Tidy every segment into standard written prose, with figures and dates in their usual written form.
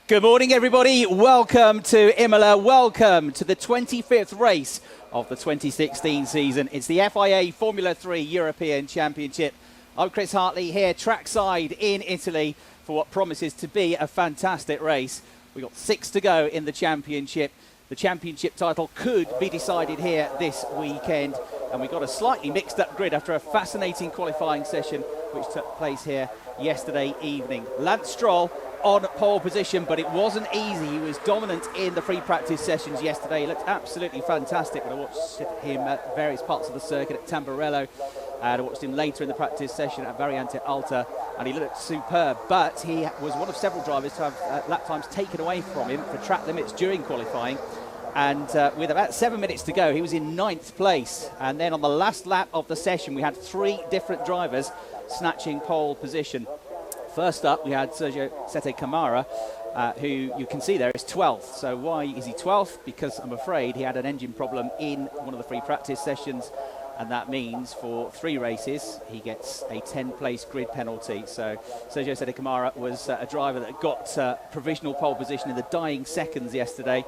Good morning, everybody. Welcome to Imola. Welcome to the 25th race of the 2016 season. It's the FIA Formula 3 European Championship. I'm Chris Hartley here trackside in Italy for what promises to be a fantastic race. We've got 6 to go in the championship. The championship title could be decided here this weekend. And we've got a slightly mixed up grid after a fascinating qualifying session which took place here yesterday evening. Lance Stroll on pole position, but it wasn't easy. He was dominant in the free practice sessions yesterday. He looked absolutely fantastic when I watched him at various parts of the circuit at Tamburello, and I watched him later in the practice session at Variante Alta, and he looked superb. But he was one of several drivers to have lap times taken away from him for track limits during qualifying. And with about 7 minutes to go, he was in 9th place. And then on the last lap of the session, we had 3 different drivers snatching pole position. First up, we had Sergio Sette Camara, who you can see there is 12th. So why is he 12th? Because I'm afraid he had an engine problem in one of the free practice sessions, and that means for 3 races he gets a 10-place grid penalty. So Sergio Sette Camara was a driver that got provisional pole position in the dying seconds yesterday.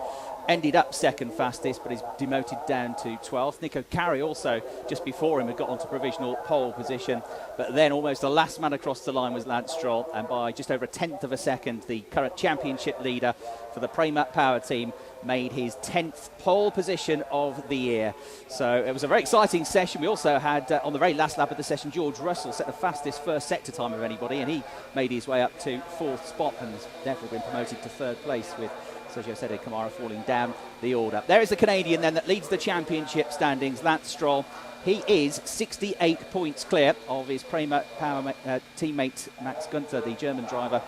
Ended up second fastest, but is demoted down to 12th. Nico Carey also, just before him, had got onto provisional pole position. But then almost the last man across the line was Lance Stroll. And by just over 1/10 of a second, the current championship leader for the Prema Power team made his 10th pole position of the year. So it was a very exciting session. We also had, on the very last lap of the session, George Russell set the fastest first sector time of anybody. And he made his way up to 4th spot and has therefore been promoted to 3rd place, with Sergio Sette Camara falling down the order. There is the Canadian then that leads the championship standings, Lance Stroll. He is 68 points clear of his Prema Power teammate Max Günther, the German driver.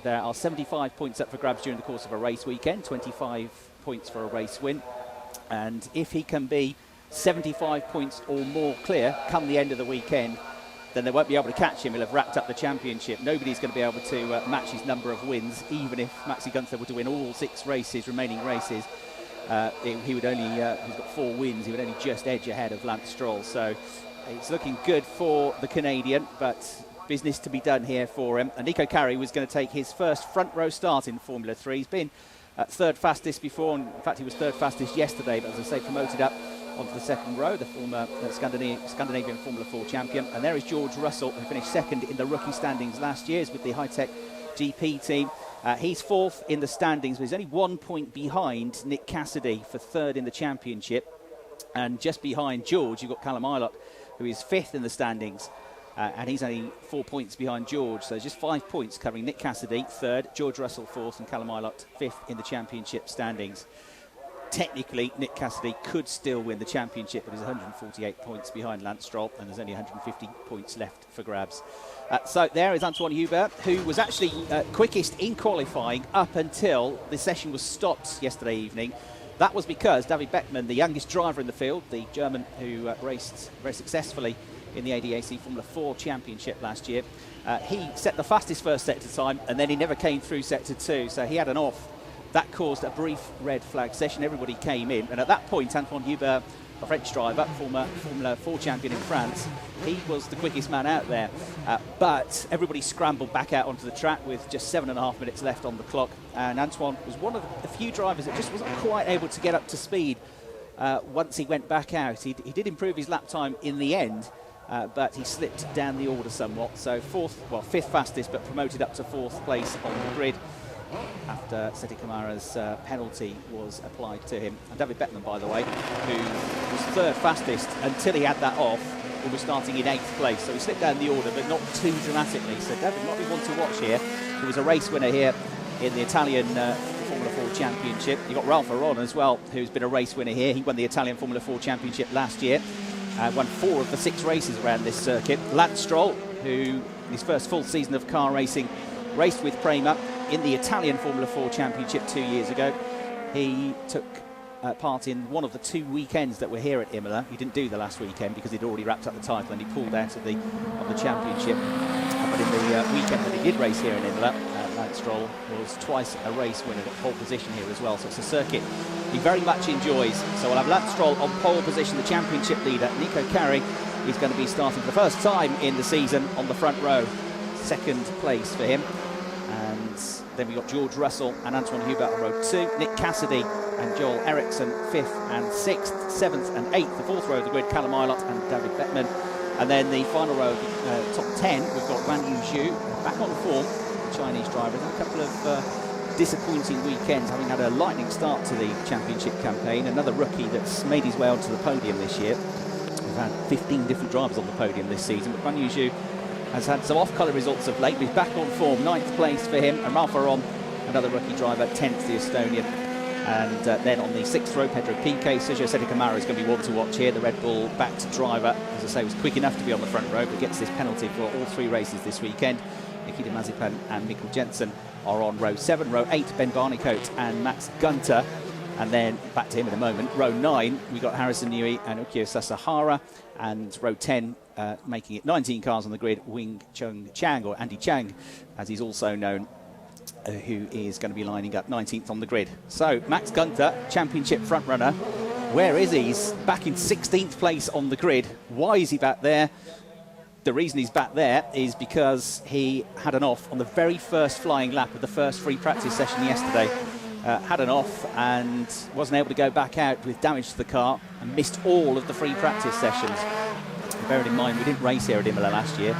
There are 75 points up for grabs during the course of a race weekend, 25 points for a race win. And if he can be 75 points or more clear come the end of the weekend, then they won't be able to catch him. He'll have wrapped up the championship. Nobody's going to be able to match his number of wins, even if Maxi Günther were to win all 6 remaining races. He would only, he's got 4 wins, he would only just edge ahead of Lance Stroll. So it's looking good for the Canadian, but business to be done here for him. And Nico Carey was going to take his first front row start in Formula 3. He's been 3rd fastest before, and in fact he was 3rd fastest yesterday, but as I say, promoted up onto the 2nd row, the former Scandinavian Formula 4 champion. And there is George Russell, who finished 2nd in the rookie standings last year with the high-tech GP team. He's 4th in the standings, but he's only 1 point behind Nick Cassidy for 3rd in the championship. And just behind George, you've got Callum Ilott, who is 5th in the standings. And he's only 4 points behind George. So just 5 points covering Nick Cassidy, 3rd, George Russell 4th, and Callum Ilott 5th in the championship standings. Technically, Nick Cassidy could still win the championship, but he's 148 points behind Lance Stroll, and there's only 150 points left for grabs. So there is Antoine Hubert, who was actually quickest in qualifying up until the session was stopped yesterday evening. That was because David Beckmann, the youngest driver in the field, the German who raced very successfully in the ADAC Formula 4 Championship last year, he set the fastest first sector time, and then he never came through sector 2, so he had an off. That caused a brief red flag session. Everybody came in, and at that point, Antoine Hubert, a French driver, former Formula 4 champion in France, he was the quickest man out there. But everybody scrambled back out onto the track with just 7.5 minutes left on the clock, and Antoine was one of the few drivers that just wasn't quite able to get up to speed once he went back out. He did improve his lap time in the end, but he slipped down the order somewhat. So 5th fastest, but promoted up to 4th place on the grid after Sette Camara's penalty was applied to him. And David Beckmann, by the way, who was 3rd fastest until he had that off, who was starting in 8th place. So he slipped down the order, but not too dramatically. So David might be one to watch here. He was a race winner here in the Italian Formula 4 Championship. You've got Ralph Aron as well, who's been a race winner here. He won the Italian Formula 4 Championship last year. Won 4 of the 6 races around this circuit. Lance Stroll, who in his first full season of car racing, raced with Prema in the Italian Formula 4 Championship 2 years ago. He took part in one of the 2 weekends that were here at Imola. He didn't do the last weekend because he'd already wrapped up the title and he pulled out of the championship. But in the weekend that he did race here in Imola, Lance Stroll was twice a race winner, got pole position here as well. So it's a circuit he very much enjoys. So we'll have Lance Stroll on pole position, the championship leader. Nico Carey is going to be starting for the first time in the season on the front row. 2nd place for him. And Then we got George Russell and Antoine Hubert on row 2. Nick Cassidy and Joel Eriksson 5th and 6th, 7th and 8th. The 4th row of the grid, Callum Ilott and David Bettman. And then the final row of the top 10, we've got Guan Yu Zhu, back on form, the Chinese driver. A couple of disappointing weekends, having had a lightning start to the championship campaign. Another rookie that's made his way onto the podium this year. We've had 15 different drivers on the podium this season, but Guan Yu Zhu has had some off-colour results of late. He's back on form, 9th place for him. And Ralph Aron, another rookie driver, 10th, the Estonian. And then on the 6th row, Pedro Piquet. Sergio Sette Camara is going to be one to watch here. The Red Bull backed driver, as I say, was quick enough to be on the front row, but gets this penalty for all 3 races this weekend. Nikita Mazepin and Mikkel Jensen are on row 7. Row 8, Ben Barnicoat and Max Gunter. And then, back to him in a moment, row 9, we got Harrison Newey and Ukyo Sasahara. And row 10, making it 19 cars on the grid, Wing Chung Chang, or Andy Chang, as he's also known, who is going to be lining up 19th on the grid. So, Max Gunter, championship frontrunner. Where is he? He's back in 16th place on the grid. Why is he back there? The reason he's back there is because he had an off on the very first flying lap of the first free practice session yesterday. Had an off and wasn't able to go back out with damage to the car and missed all of the free practice sessions. Bearing in mind, we didn't race here at Imola last year.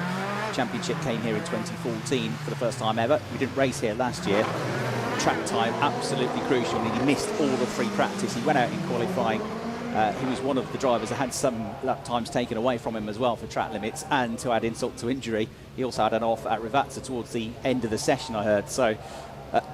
Championship came here in 2014 for the first time ever. We didn't race here last year. Track time absolutely crucial, and he missed all of free practice. He went out in qualifying. He was one of the drivers that had some lap times taken away from him as well for track limits, and to add insult to injury, he also had an off at Rivazza towards the end of the session, I heard. So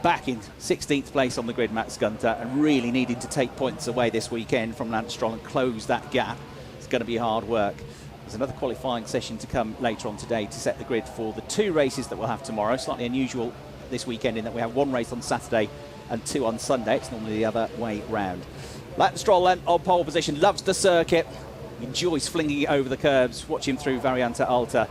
back in 16th place on the grid, Max Gunter, and really needing to take points away this weekend from Lance Stroll and close that gap. It's going to be hard work. There's another qualifying session to come later on today to set the grid for the 2 races that we'll have tomorrow. Slightly unusual this weekend in that we have 1 race on Saturday and 2 on Sunday. It's normally the other way round. Lance Stroll then on pole position, loves the circuit, enjoys flinging it over the curbs. Watch him through Variante Alta.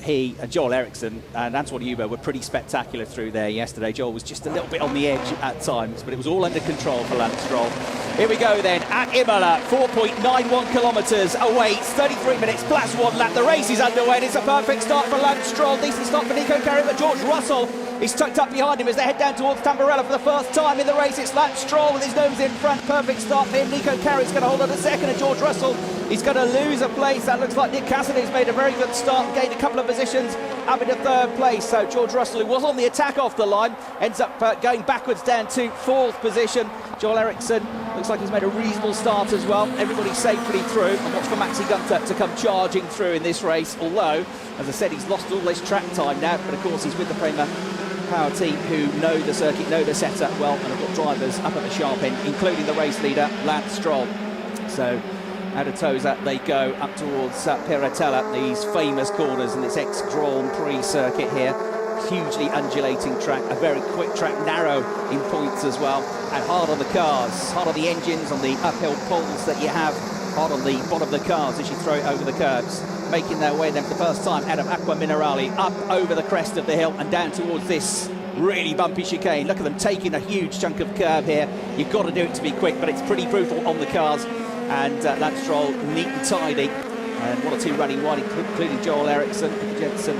He and Joel Eriksson and Antoine Hubert were pretty spectacular through there yesterday. Joel was just a little bit on the edge at times, but it was all under control for Lance Stroll. Here we go then at Imola, 4.91 kilometres away, 33 minutes plus 1 lap. The race is underway and it's a perfect start for Lance Stroll. Decent start for Nico Carey, but George Russell is tucked up behind him as they head down towards Tamburello for the first time in the race. It's Lance Stroll with his nose in front. Perfect start for him. Nico Carey's going to hold on a second, and George Russell is going to lose a place. That looks like Nick Cassidy's made a very good start, gained a couple of positions up into 3rd place. So George Russell, who was on the attack off the line, ends up going backwards down to 4th position. Joel Eriksson looks like he's made a reasonable start as well. Everybody's safely through, and watch for Maxi Gunter to come charging through in this race. Although, as I said, he's lost all this track time now, but of course he's with the Prema Power team who know the circuit, know the setup well, and have got drivers up at the sharp end, including the race leader, Lance Stroll. So out of Tosa they go up towards Piratella, these famous corners in this ex-Grand Prix circuit here. Hugely undulating track, a very quick track, narrow in points as well, and hard on the cars, hard on the engines, on the uphill pulls that you have, hard on the bottom of the cars as you throw it over the curbs. Making their way then for the first time out of Acqua Minerale, up over the crest of the hill and down towards this really bumpy chicane. Look at them taking a huge chunk of curb here. You've got to do it to be quick, but it's pretty brutal on the cars. And Lance Stroll, neat and tidy. And 1 or 2 running wide, including Joel Eriksson, Jensen.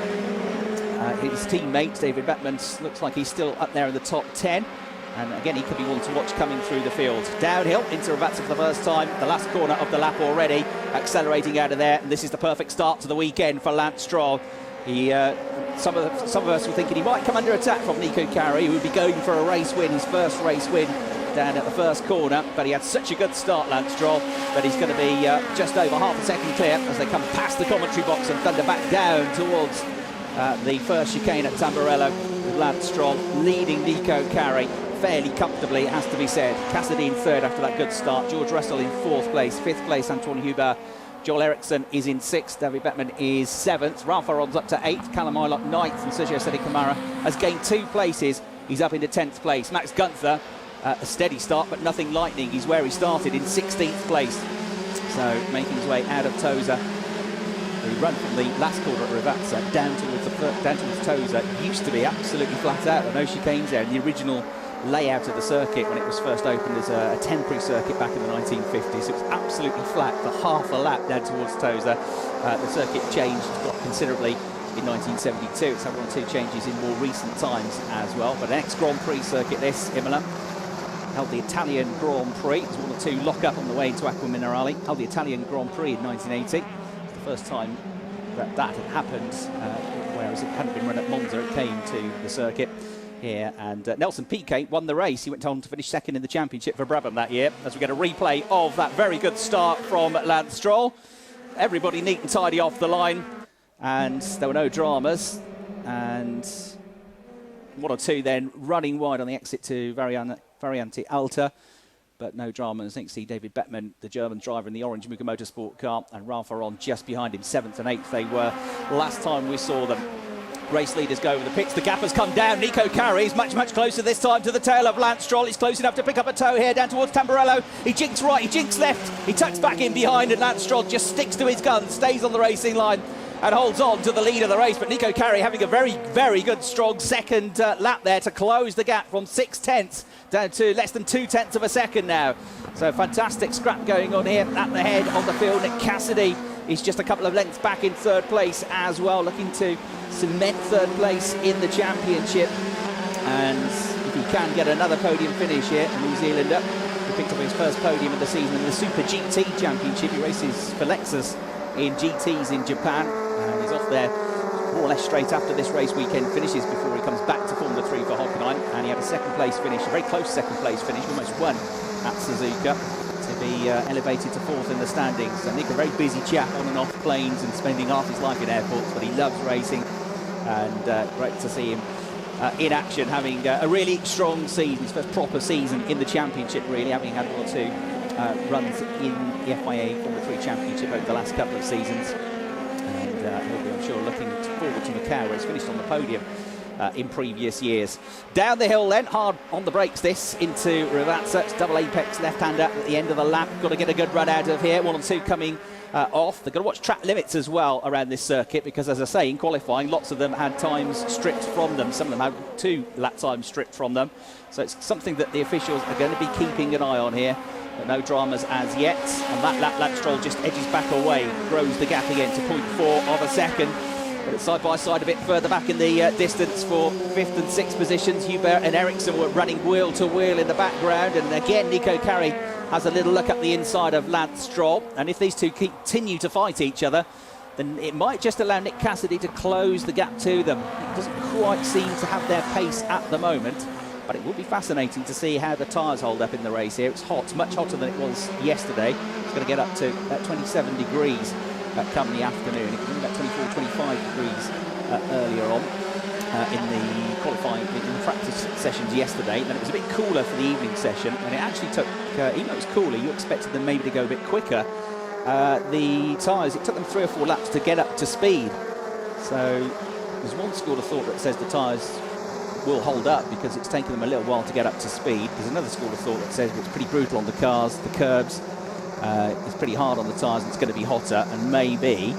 His teammate, David Bettman, looks like he's still up there in the top 10. And again, he could be one to watch coming through the field. Downhill into Rivazza for the first time, the last corner of the lap already, accelerating out of there. And this is the perfect start to the weekend for Lance Stroll. Some of us were thinking he might come under attack from Nico Carey, who would be going for a race win, his first race win down at the first corner. But he had such a good start, Lance Stroll, that he's going to be just over half a second clear as they come past the commentary box and thunder back down towards the first chicane at Tamburello, with Lance Stroll leading Nico Carey fairly comfortably, it has to be said. Cassidy in 3rd after that good start. George Russell in 4th place. 5th place, Antoine Hubert. Joel Eriksson is in 6th. David Bettman is 7th. Ralph Aron's up to 8th. Callum Ilott 9th. And Sergio Sette Camara has gained 2 places. He's up into 10th place. Max Gunter, a steady start, but nothing lightning. He's where he started in 16th place. So making his way out of Tosa. The run from the last corner at Rivazza down towards Tosa used to be absolutely flat out. I know chicanes there in the original layout of the circuit when it was first opened as a temporary circuit back in the 1950s. It was absolutely flat for half a lap down towards Tosa. The circuit changed, got considerably in 1972. It's had one or two changes in more recent times as well. But an ex-Grand Prix circuit, this, Imola. Held the Italian Grand Prix. There's one or two lock-up on the way into Acqua Minerale. Held the Italian Grand Prix in 1980. It's the first time that had happened, whereas it hadn't been run at Monza. It came to the circuit here, and Nelson Piquet won the race. He went on to finish second in the championship for Brabham that year, as we get a replay of that very good start from Lance Stroll. Everybody neat and tidy off the line, and there were no dramas, and one or two then running wide on the exit to Variante Alta, but no dramas. I think see David Bettman, the German driver in the orange Muga Motorsport car, and Ralph Aron just behind him, 7th and 8th they were last time we saw them. Race leaders go over the pits. The gap has come down. Nico Carey is much, much closer this time to the tail of Lance Stroll. He's close enough to pick up a toe here down towards Tamburello. He jinks right, he jinks left. He tucks back in behind, and Lance Stroll just sticks to his guns, stays on the racing line and holds on to the lead of the race. But Nico Carey having a very, very good, strong second lap there to close the gap from 6/10 down to less than 2/10 of a second now. So fantastic scrap going on here at the head on the field. Nick Cassidy is just a couple of lengths back in 3rd place as well, looking to cement 3rd place in the championship. And if he can get another podium finish here, a New Zealander who picked up his first podium of the season in the Super GT Championship. He races for Lexus in GTs in Japan, and he's off there more or less straight after this race weekend finishes before he comes back to Formula 3 for Hockenheim. And he had a 2nd place finish, a very close 2nd place finish, almost won at Suzuka, to be elevated to 4th in the standings. So Nick, a very busy chap on and off planes and spending half his life in airports, but he loves racing, and great to see him in action, having a really strong season, his first proper season in the championship really, having had one or two runs in the FIA Formula 3 Championship over the last couple of seasons. And he'll be, I'm sure, looking forward to Macau, where he's finished on the podium in previous years. Down the hill then, hard on the brakes this, into Rivazza. It's double apex left-hander at the end of the lap. Got to get a good run out of here. 1 and 2 coming off. They've got to watch track limits as well around this circuit, because as I say, in qualifying, lots of them had times stripped from them. Some of them had 2 lap times stripped from them. So it's something that the officials are going to be keeping an eye on here. But no dramas as yet. And that lap, Lance Stroll just edges back away, grows the gap again to 0.4 of a second. But it's side by side a bit further back in the distance for 5th and 6th positions. Hubert and Ericsson were running wheel to wheel in the background. And again, Nico Carey has a little look up the inside of Lance Stroll. And if these two continue to fight each other, then it might just allow Nick Cassidy to close the gap to them. It doesn't quite seem to have their pace at the moment. But it will be fascinating to see how the tyres hold up in the race here. It's hot, much hotter than it was yesterday. It's going to get up to 27 degrees come the afternoon. It was about 24, 25 degrees earlier on in the qualifying, in the practice sessions yesterday. Then it was a bit cooler for the evening session, and it actually took, even though it was cooler, you expected them maybe to go a bit quicker. The tyres, it took them 3 or 4 laps to get up to speed. So there's one school of thought that says the tyres will hold up because it's taken them a little while to get up to speed. There's another school of thought that says it's pretty brutal on the cars, the curbs. It's pretty hard on the tyres, and it's going to be hotter. And maybe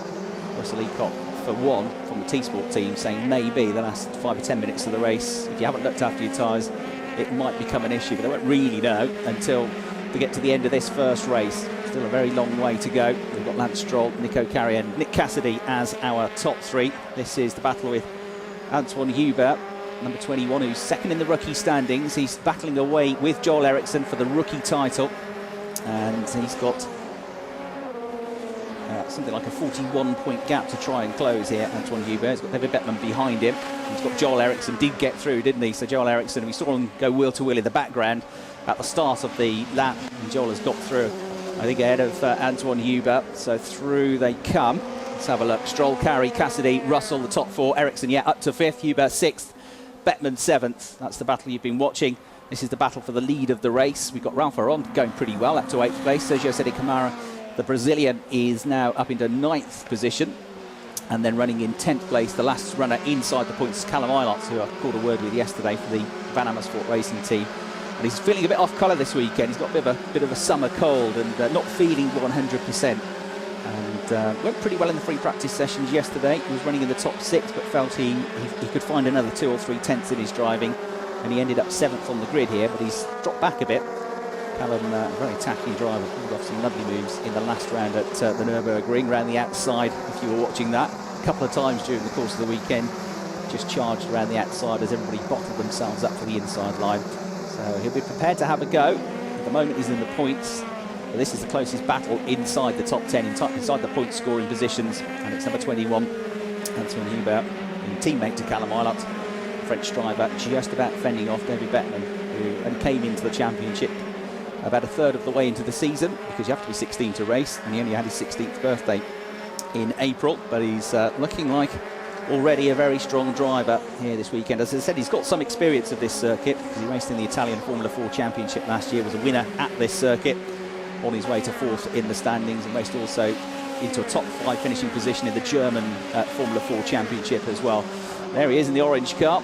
Russell Leacock, for one, from the T-Sport team, saying maybe the last 5 or 10 minutes of the race, if you haven't looked after your tyres, it might become an issue. But they won't really know until they get to the end of this first race. Still a very long way to go. We've got Lance Stroll, Nico Carey and Nick Cassidy as our top 3. This is the battle with Antoine Hubert, number 21, who's 2nd in the rookie standings. He's battling away with Joel Eriksson for the rookie title, and he's got something like a 41-point gap to try and close here. Antoine Hubert, he's got David Bettman behind him. He's got Joel Eriksson, did get through, didn't he? So Joel Eriksson, we saw him go wheel to wheel in the background at the start of the lap, and Joel has got through, I think, ahead of Antoine Hubert. So through they come. Let's have a look. Stroll, Carey, Cassidy, Russell, the top 4. Eriksson, up to 5th. Hubert 6th. Bettman 7th. That's the battle you've been watching. This is the battle for the lead of the race. We've got Ralph Aron going pretty well, up to 8th place. Sergio Sede Camara, the Brazilian, is now up into 9th position. And then running in 10th place, the last runner inside the points, Callum Eilert, who I called a word with yesterday for the Van Amersfoort Racing team. And he's feeling a bit off colour this weekend. He's got a bit of a summer cold and not feeling 100%. And went pretty well in the free practice sessions yesterday. He was running in the top 6, but felt he could find another 2 or 3 tenths in his driving. And he ended up 7th on the grid here, but he's dropped back a bit. Callum, very attacking driver, pulled off some lovely moves in the last round at the Nürburgring, round the outside, if you were watching that. a couple of times during the course of the weekend, just charged around the outside as everybody bottled themselves up for the inside line. So he'll be prepared to have a go. At the moment he's in the points. But this is the closest battle inside the top 10, inside the point scoring positions, and it's number 21, Antoine Hubert, teammate to Callum Eilert, French driver, just about fending off David Beckman, who came into the championship about a third of the way into the season, because you have to be 16 to race, and he only had his 16th birthday in April. But he's looking like already a very strong driver here this weekend. As I said, he's got some experience of this circuit, because he raced in the Italian Formula 4 Championship last year, was a winner at this circuit, on his way to fourth in the standings, and raced also into a top 5 finishing position in the German Formula 4 Championship as well. There he is in the orange car,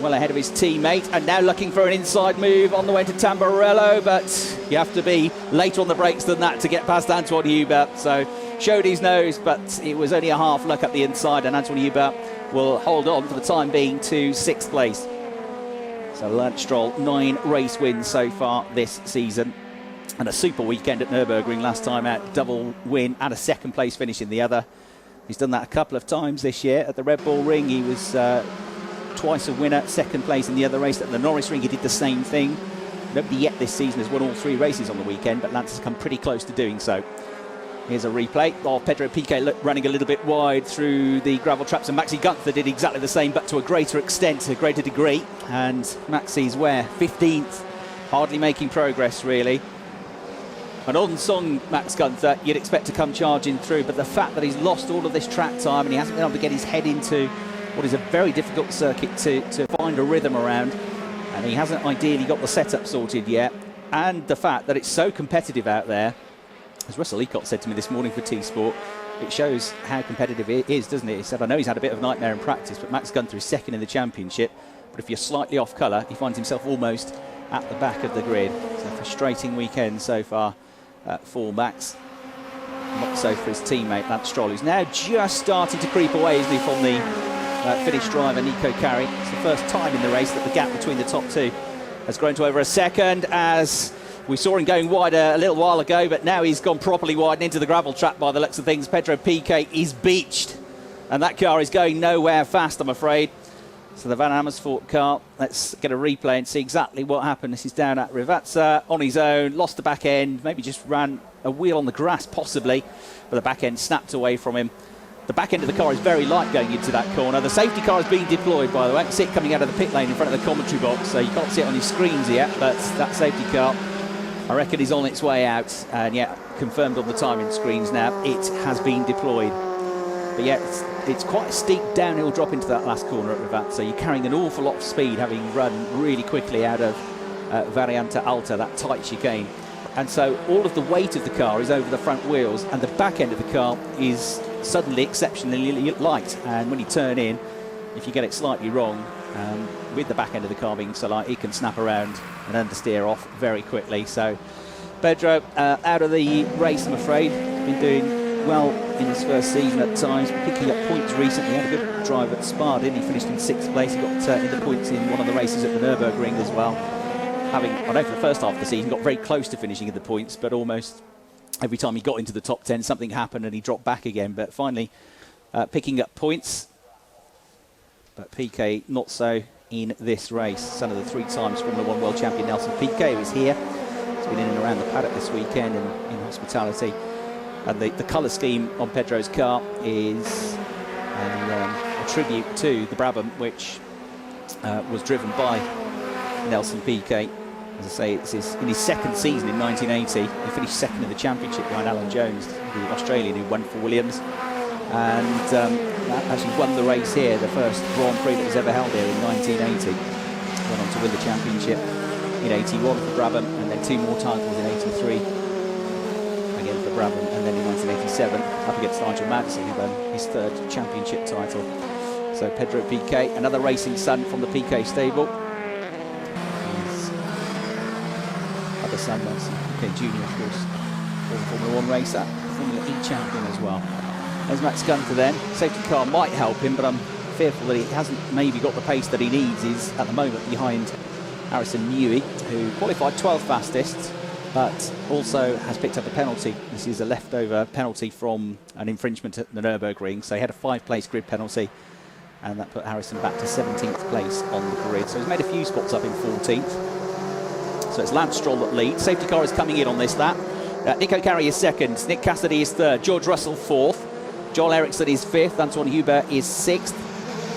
well ahead of his teammate, and now looking for an inside move on the way to Tamburello, but you have to be later on the brakes than that to get past Antoine Hubert. So showed his nose, but it was only a half look up the inside, and Antoine Hubert will hold on for the time being to 6th place. So Lance Stroll, 9 race wins so far this season, and a super weekend at Nürburgring last time out, double win and a 2nd place finish in the other. He's done that a couple of times this year. At the Red Bull Ring he was twice a winner, 2nd place in the other race. At the Norris Ring he did the same thing. Nobody yet this season has won all 3 races on the weekend, but Lance has come pretty close to doing so. Here's a replay of Pedro Piquet running a little bit wide through the gravel traps, and Maxi Gunther did exactly the same, but to a greater extent, a greater degree. And Maxi's where? 15th, hardly making progress really. An on-song Max Gunther you'd expect to come charging through, but the fact that he's lost all of this track time and he hasn't been able to get his head into what is a very difficult circuit to find a rhythm around, and he hasn't ideally got the setup sorted yet, and the fact that it's so competitive out there, as Russell Leacock said to me this morning for T-Sport, it shows how competitive it is, doesn't it? He said, I know he's had a bit of a nightmare in practice, but Max Gunther is 2nd in the championship, but if you're slightly off colour, he finds himself almost at the back of the grid. It's a frustrating weekend so far for Max. Not so for his teammate Lance Stroll, who's now just starting to creep away, isn't he, from the Finnish driver Nico Kari. It's the first time in the race that the gap between the top 2 has grown to over a second, as we saw him going wide a little while ago, but now he's gone properly wide and into the gravel trap by the looks of things. Pedro Piquet is beached, and that car is going nowhere fast, I'm afraid. So the Van Amersfoort car, let's get a replay and see exactly what happened. This is down at Rivazza on his own, lost the back end, maybe just ran a wheel on the grass possibly, but the back end snapped away from him. The back end of the car is very light going into that corner. The safety car is being deployed, by the way. I can see it coming out of the pit lane in front of the commentary box, so you can't see it on your screens yet, but that safety car, I reckon, is on its way out, and yet confirmed on the timing screens now, it has been deployed. But yet it's quite a steep downhill drop into that last corner at Rivazza, so you're carrying an awful lot of speed, having run really quickly out of Variante Alta, that tight chicane. And so all of the weight of the car is over the front wheels, and the back end of the car is suddenly exceptionally light. And when you turn in, if you get it slightly wrong, with the back end of the car being so light, it can snap around and understeer off very quickly. So Pedro out of the race, I'm afraid. Been doing well in his first season at times, picking up points recently. He had a good drive at Spa, didn't he? Finished in 6th place. He got in the points in one of the races at the Nürburgring as well. Having, I know for the first half of the season, got very close to finishing in the points, but almost every time he got into the top 10, something happened and he dropped back again. But finally picking up points. But Piquet not so in this race. Son of the 3 times Formula 1 World Champion Nelson Piquet, who is here. He's been in and around the paddock this weekend in hospitality. And the colour scheme on Pedro's car is a tribute to the Brabham, which was driven by Nelson Piquet. As I say, it's in his 2nd season in 1980. He finished 2nd in the championship behind Alan Jones, the Australian who won for Williams. And actually won the race here, the first Grand Prix that was ever held here in 1980. Went on to win the championship in 81 for Brabham, and then 2 more titles in 83 again for Brabham, and then in 1987 up against Nigel Mansell, who won his 3rd championship title. So Pedro Piquet, another racing son from the Piquet stable. His other son, Nelson Piquet Jr., of course, was a Formula 1 racer, Formula E champion as well. There's Max Gunther then. Safety car might help him, but I'm fearful that he hasn't maybe got the pace that he needs. He's at the moment behind Harrison Newey, who qualified 12th fastest but also has picked up a penalty. This is a leftover penalty from an infringement at the Nürburgring. So he had a 5-place grid penalty, and that put Harrison back to 17th place on the grid. So he's made a few spots up in 14th. So it's Lance Stroll that leads. Safety car is coming in on this lap. Nico Carey is second, Nick Cassidy is third, George Russell fourth, Joel Eriksson is fifth, Antoine Hubert is sixth,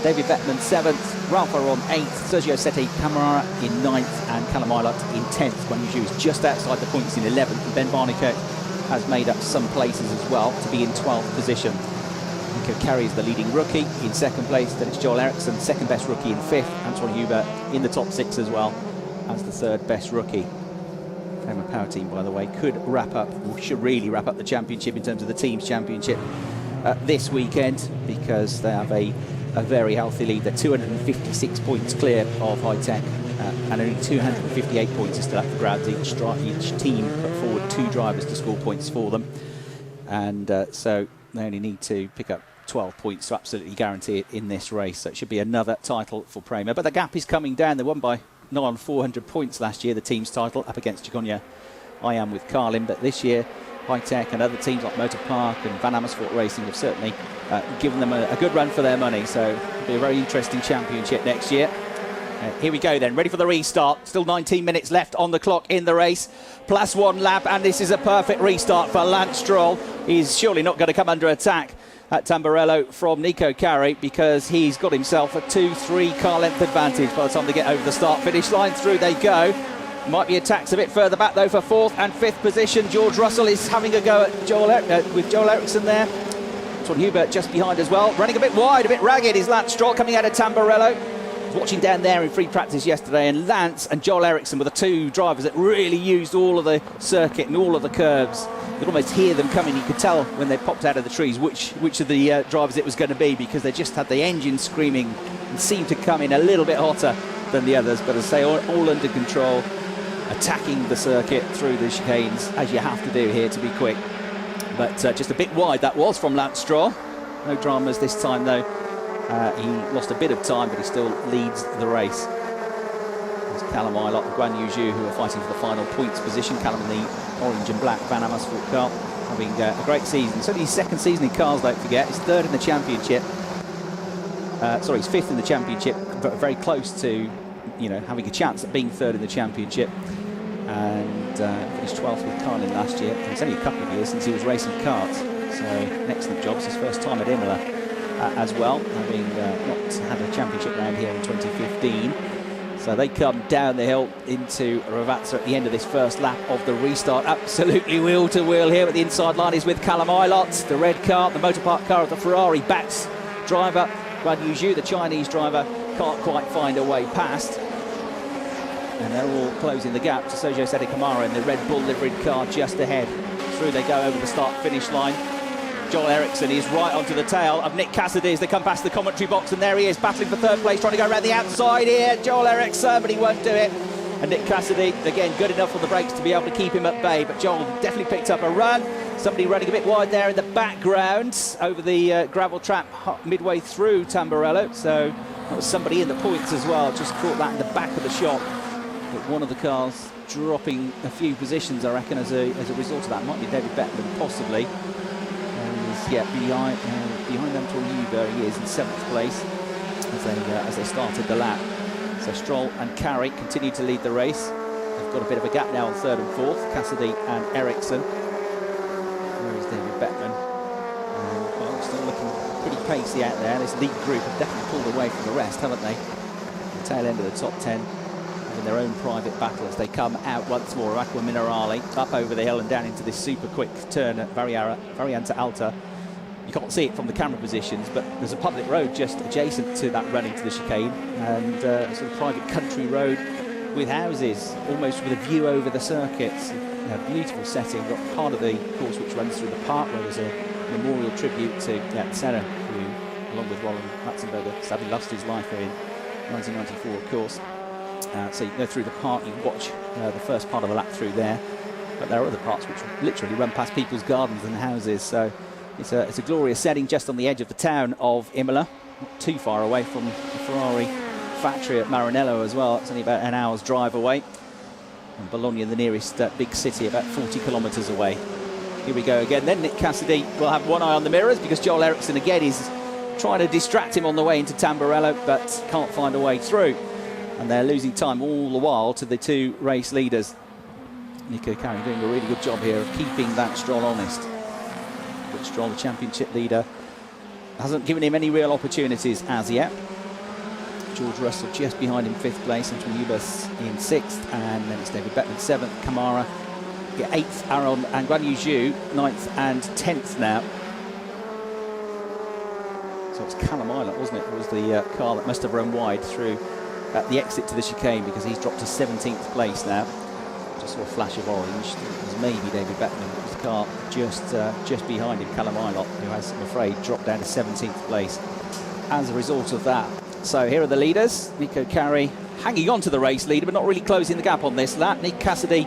David Bettman seventh, Ralph Aron eighth, Sergio Sette Camara in ninth, and Callum Ilott in 10th. Guan Yu Zhou is just outside the points in 11th, and Ben Barnicoat has made up some places as well to be in 12th position. Nico Carey is the leading rookie in second place, then it's Joel Eriksson, second best rookie in fifth, Antoine Hubert in the top six as well as the third best rookie. Prema Power Team, by the way, could wrap up, or should really wrap up the championship in terms of the team's championship this weekend, because they have a very healthy lead. They're 256 points clear of High Tech, and only 258 points is still up for grabs. Each team put forward 2 drivers to score points for them, and so they only need to pick up 12 points to absolutely guarantee it in this race. So it should be another title for Prema, but the gap is coming down. They won by 400 points last year, the team's title, up against Jagonia I Am with Carlin, but this year High Tech and other teams like Motor Park and Van Amersfoort Racing have certainly given them a good run for their money, so it'll be a very interesting championship next year. Here we go then, ready for the restart. Still 19 minutes left on the clock in the race, plus 1 lap, and this is a perfect restart for Lance Stroll. He's surely not going to come under attack at Tamburello from Nico Carey, because he's got himself a 2-3 car length advantage by the time they get over the start-finish line. Through they go. Might be attacked a bit further back though for 4th and 5th position. George Russell is having a go at with Joel Eriksson there. Antoine Hubert just behind as well. Running a bit wide, a bit ragged is Lance Stroll coming out of Tamburello. I was watching down there in free practice yesterday, and Lance and Joel Eriksson were the 2 drivers that really used all of the circuit and all of the curves. You could almost hear them coming. You could tell when they popped out of the trees which of the drivers it was going to be, because they just had the engine screaming and seemed to come in a little bit hotter than the others. But as I say, all under control, attacking the circuit through the chicanes, as you have to do here to be quick. But just a bit wide that was from Lance Stroll. No dramas this time though. He lost a bit of time, but he still leads the race. There's Callum Ilott and Guan Yu Zhou, who are fighting for the final points position. Callum in the orange and black Van Amersfoort car, having a great season. It's only his 2nd season in cars, don't forget. He's 3rd in the championship. Sorry, he's 5th in the championship, but very close to, having a chance at being 3rd in the championship. And finished 12th with Carlin last year. It's only a couple of years since he was racing karts, so an excellent job. It's his first time at Imola as well, having not had a championship round here in 2015. So they come down the hill into Ravazza at the end of this first lap of the restart. Absolutely wheel to wheel here, but the inside line is with Callum Ilott, the red car, the Motor Park car of the Ferrari backs driver. Guan Yu Zhou, the Chinese driver, can't quite find a way past. And they're all closing the gap to Sergio Sette Camara in the Red Bull liveried car just ahead. Through they go over the start-finish line. Joel Eriksson is right onto the tail of Nick Cassidy as they come past the commentary box, and there he is battling for 3rd place, trying to go around the outside here. Joel Eriksson, but he won't do it. And Nick Cassidy, again, good enough on the brakes to be able to keep him at bay, but Joel definitely picked up a run. Somebody running a bit wide there in the background over the gravel trap midway through Tamburello, so that was somebody in the points as well, just caught that in the back of the shop. But one of the cars dropping a few positions, I reckon, as a result of that. Might be David Bettman, possibly. Behind Antoine Hubert, he is in 7th place as they started the lap. So Stroll and Carey continue to lead the race. They've got a bit of a gap now on 3rd and 4th, Cassidy and Eriksson. There is David Bettman. Still looking pretty pacey out there. This lead group have definitely pulled away from the rest, haven't they? The tail end of the top 10. In their own private battle as they come out once more. Aqua Minerale up over the hill and down into this super quick turn at Variante Alta. You can't see it from the camera positions, but there's a public road just adjacent to that run into the chicane, and a sort of private country road with houses, almost with a view over the circuits. A beautiful setting. Got part of the course which runs through the park, where there's a memorial tribute to Senna, who, along with Roland Ratzenberger, sadly lost his life in 1994, of course. So you go through the park, you watch the first part of the lap through there, but there are other parts which literally run past people's gardens and houses. So it's a glorious setting just on the edge of the town of Imola, not too far away from the Ferrari factory at Maranello as well. It's only about an hour's drive away. And Bologna, the nearest big city, about 40 kilometres away. Here we go again. Then Nick Cassidy will have one eye on the mirrors because Joel Eriksson again is trying to distract him on the way into Tamburello, but can't find a way through. And they're losing time all the while to the two race leaders. Nico Carey doing a really good job here of keeping Lance Stroll honest. But Stroll, the championship leader, hasn't given him any real opportunities as yet. George Russell just behind him, 5th place, Antoine Hubert in 6th, and then it's David Beckman 7th, Kamara 8th, Aaron and Guan Yu Zhu 9th and 10th now. So it's Callum Islet, wasn't it? It was the car that must have run wide through at the exit to the chicane, because he's dropped to 17th place now. Just saw a flash of orange. It was maybe David Beckman, but it was the car just behind him, Callum Islet, who has, I'm afraid, dropped down to 17th place as a result of that. So here are the leaders. Nico Carey hanging on to the race leader, but not really closing the gap on this lap. Nick Cassidy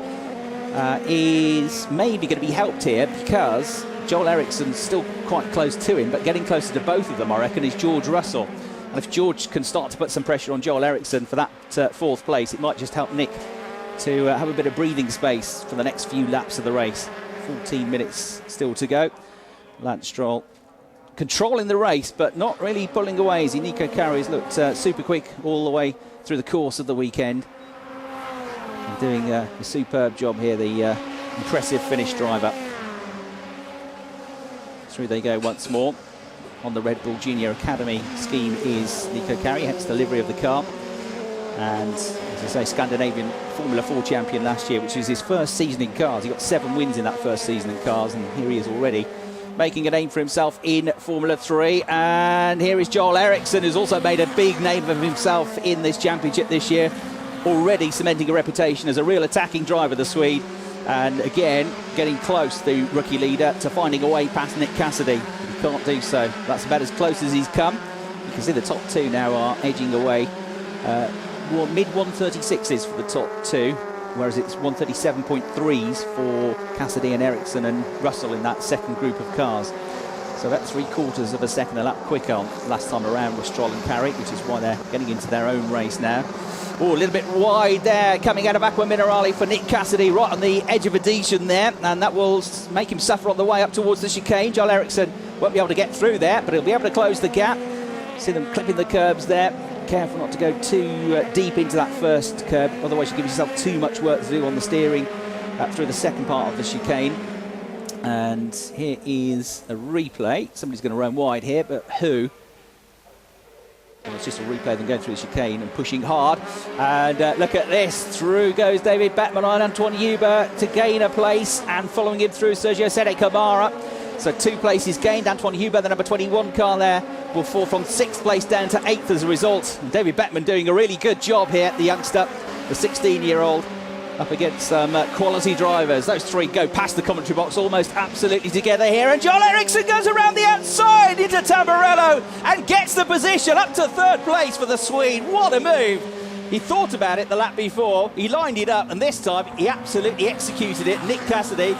is maybe going to be helped here because Joel Eriksson's still quite close to him, but getting closer to both of them, I reckon, is George Russell. And if George can start to put some pressure on Joel Eriksson for that 4th place, it might just help Nick to have a bit of breathing space for the next few laps of the race. 14 minutes still to go. Lance Stroll controlling the race, but not really pulling away, as Nico Carey's looked super quick all the way through the course of the weekend. And doing a superb job here, the impressive Finnish driver. Through they go once more. On the Red Bull Junior Academy scheme is Nico Carey, hence the livery of the car. And as I say, Scandinavian Formula 4 champion last year, which was his first season in cars. He got 7 wins in that first season in cars, and here he is already making a name for himself in Formula 3. And here is Joel Eriksson, who's also made a big name of himself in this championship this year, already cementing a reputation as a real attacking driver, the Swede. And again, getting close, the rookie leader, to finding a way past Nick Cassidy. He can't do so. That's about as close as he's come. You can see the top two now are edging away. Mid 136s for the top two, whereas it's 137.3s for Cassidy and Eriksson and Russell in that second group of cars. So about 3/4 of a second a lap quicker last time around with Stroll and Carey, which is why they're getting into their own race now. Oh, a little bit wide there, coming out of Aqua Minerale for Nick Cassidy, right on the edge of adhesion there, and that will make him suffer on the way up towards the chicane. Joel Eriksson won't be able to get through there, but he'll be able to close the gap. See them clipping the curbs there. Careful not to go too deep into that first curb, otherwise you give yourself too much work to do on the steering through the second part of the chicane. And here is a replay. Somebody's going to run wide here, but who? Well, it's just a replay of them going through the chicane and pushing hard. And look at this. Through goes David Beckman and Antoine Hubert to gain a place, and following him through Sergio Sede Kamara. So 2 places gained. Antoine Hubert, the number 21 car there, will fall from 6th place down to 8th as a result. And David Beckman doing a really good job here, the youngster, the 16-year-old, up against some quality drivers. Those 3 go past the commentary box almost absolutely together here, and Joel Eriksson goes around the outside into Tamburello and gets the position up to 3rd place for the Swede. What a move! He thought about it the lap before, he lined it up, and this time he absolutely executed it. Nick Cassidy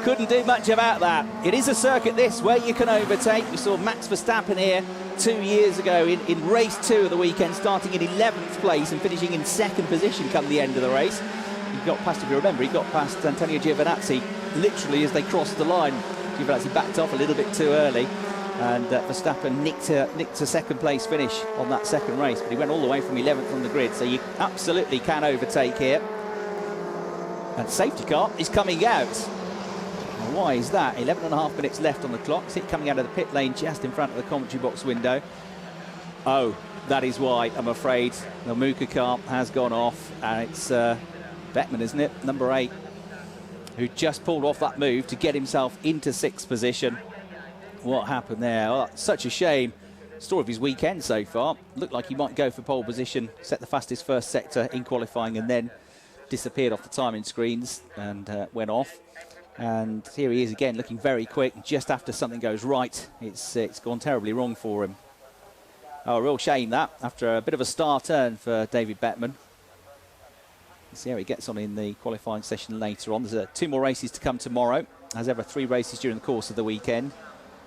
couldn't do much about that. It is a circuit, this, where you can overtake. We saw Max Verstappen here 2 years ago in race 2 of the weekend, starting in 11th place and finishing in 2nd position come the end of the race. He got past, if you remember, he got past Antonio Giovinazzi literally as they crossed the line. Giovinazzi backed off a little bit too early, and Verstappen nicked a 2nd place finish on that second race, but he went all the way from 11th on the grid, so you absolutely can overtake here. And safety car is coming out. Now, why is that? 11.5 minutes left on the clock. See it coming out of the pit lane just in front of the commentary box window. Oh, that is why, I'm afraid. The Muka car has gone off, and it's Beckman, isn't it? Number 8, who just pulled off that move to get himself into 6th position. What happened there? Oh, such a shame. Story of his weekend so far. Looked like he might go for pole position, set the fastest first sector in qualifying, and then disappeared off the timing screens and went off. And here he is again, looking very quick, just after something goes right. It's gone terribly wrong for him. Oh, a real shame that, after a bit of a star turn for David Beckman. Let's see how he gets on in the qualifying session later on. There's 2 more races to come tomorrow. As ever, 3 races during the course of the weekend.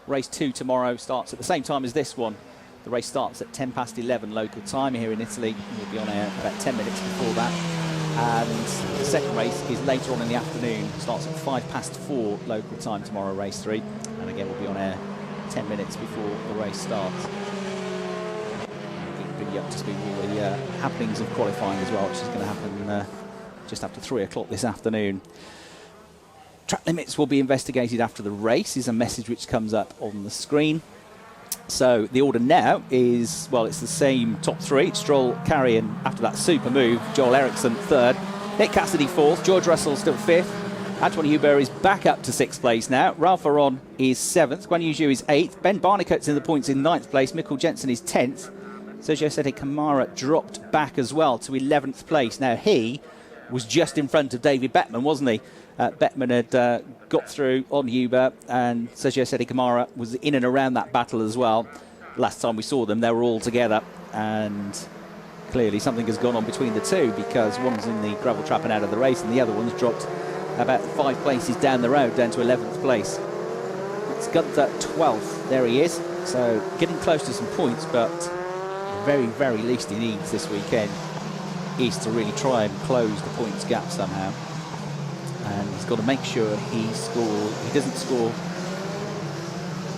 Race 2 tomorrow starts at the same time as this one. The race starts at 11 local time here in Italy. We'll be on air about 10 minutes before that. And the second race is later on in the afternoon. Starts at 4:05 local time tomorrow, race 3. And again, we'll be on air 10 minutes before the race starts. Bring you up to speed with all the happenings of qualifying as well, which is going to happen just after 3 o'clock this afternoon. Track limits will be investigated after the race, is a message which comes up on the screen. So the order now is, well, it's the same top 3. Stroll, Carey, and after that super move, Joel Eriksson 3rd. Nick Cassidy 4th. George Russell still 5th. Antoine Hubert is back up to 6th place now. Ralph Aron is 7th. Guan Yu Zhou is 8th. Ben Barnicoat's in the points in 9th place. Mikkel Jensen is 10th. Sergio Sette Camara dropped back as well to 11th place. Now he was just in front of David Bettman, wasn't he? Bettman had got through on Hubert, and Sergio Sette Camara was in and around that battle as well. Last time we saw them, they were all together, and clearly something has gone on between the two, because one's in the gravel trap and out of the race, and the other one's dropped about 5 places down the road, down to 11th place. It's Gunther 12th. There he is. So getting close to some points, but the very, very least he needs this weekend is to really try and close the points gap somehow. And he's got to make sure he doesn't score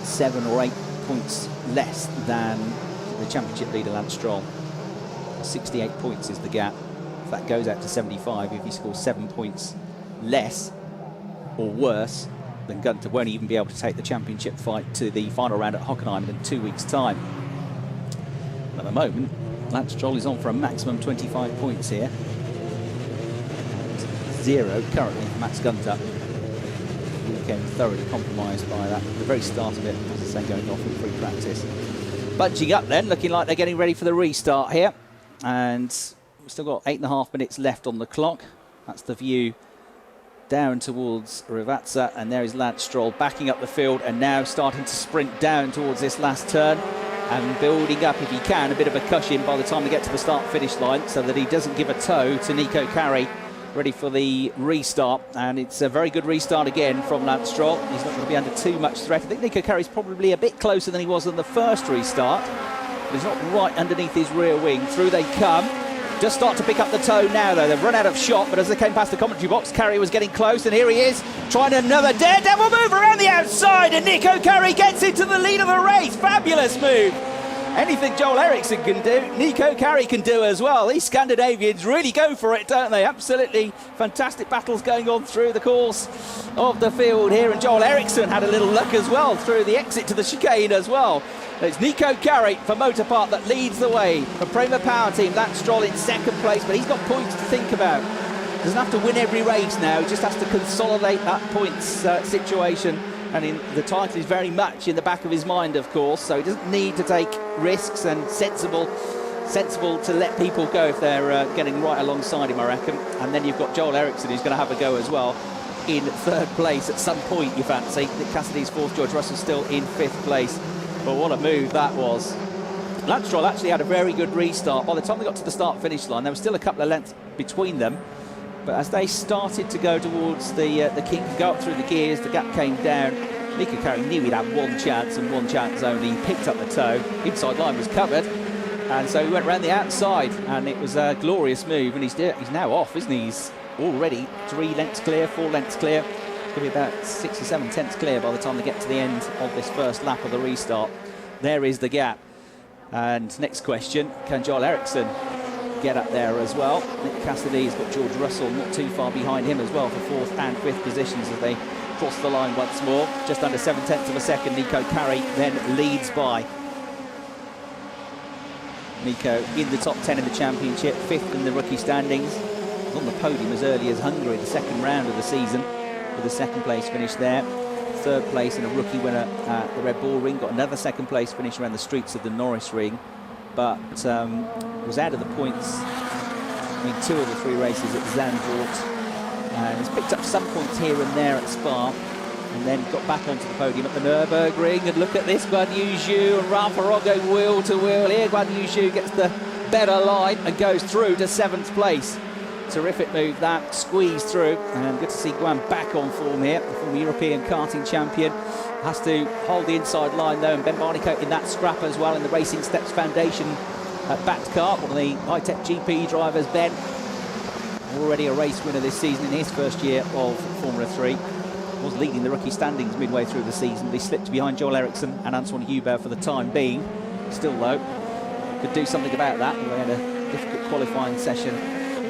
7 or 8 points less than the championship leader Lance Stroll. 68 points is the gap. If that goes out to 75, if he scores 7 points less or worse, then Gunther won't even be able to take the championship fight to the final round at Hockenheim in 2 weeks' time. At the moment, Lance Stroll is on for a maximum 25 points here. 0 currently for Max Gunther. He became thoroughly compromised by that at the very start of it, as I say, going off in free practice. Bunching up then, looking like they're getting ready for the restart here. And we've still got 8.5 minutes left on the clock. That's the view down towards Rivazza, and there is Lance Stroll backing up the field and now starting to sprint down towards this last turn and building up, if he can, a bit of a cushion by the time they get to the start-finish line, so that he doesn't give a toe to Nico Carey, ready for the restart. And it's a very good restart again from Lance Stroll. He's not going to be under too much threat. I think Nico Carey's probably a bit closer than he was in the first restart, but he's not right underneath his rear wing. Through they come. Just start to pick up the toe now, though. They've run out of shot, but as they came past the commentary box, Carey was getting close, and here he is, trying another daredevil move around the outside, and Nico Carey gets into the lead of the race. Fabulous move. Anything Joel Eriksson can do, Nico Carey can do as well. These Scandinavians really go for it, don't they? Absolutely fantastic battles going on through the course of the field here, and Joel Eriksson had a little luck as well through the exit to the chicane as well. It's Nico Carey for Motorpark that leads the way. For Prema Power Team, Lance Stroll in second place, but he's got points to think about. Doesn't have to win every race now, he just has to consolidate that points situation. And the title is very much in the back of his mind, of course, so he doesn't need to take risks, and sensible to let people go if they're getting right alongside him, I reckon. And then you've got Joel Eriksson, who's going to have a go as well in third place at some point, you fancy. Nick Cassidy's fourth, George Russell still in fifth place. But what a move that was. Lance Stroll actually had a very good restart. By the time they got to the start-finish line, there was still a couple of lengths between them. But as they started to go towards the kink, go up through the gears, the gap came down. Nico Carey knew he'd have one chance, and one chance only. He picked up the toe. Inside line was covered, and so he went around the outside, and it was a glorious move. And he's now off, isn't he? He's already 3 lengths clear, 4 lengths clear. It's going to be about 6 or 7 tenths clear by the time they get to the end of this first lap of the restart. There is the gap. And next question, can Joel Eriksson get up there as well? Nick Cassidy's got George Russell not too far behind him as well for 4th and 5th positions as they cross the line once more. Just under 7 tenths of a second, Nico Carey then leads by. Nico in the top 10 in the championship, 5th in the rookie standings. Was on the podium as early as Hungary, the second round of the season, with a second place finish there. 3rd place and a rookie winner at the Red Bull Ring. Got another 2nd place finish around the streets of the Norris Ring, but was out of the points in 2 of the 3 races at Zandvoort. And he's picked up some points here and there at Spa, and then got back onto the podium at the Nürburgring. And look at this, Guan Yu Zhou and Ralph Aron wheel to wheel here. Guan Yu Zhou gets the better line and goes through to 7th place. Terrific move that, squeezed through, and good to see Guan back on form here. The former European karting champion has to hold the inside line though, and Ben Barnicoat in that scrap as well in the Racing Steps Foundation at backed kart, one of the high-tech GP drivers, Ben. already a race winner this season in his first year of Formula 3. Was leading the rookie standings midway through the season, but he slipped behind Joel Eriksson and Anton Hubert for the time being. Still though, could do something about that. We had a difficult qualifying session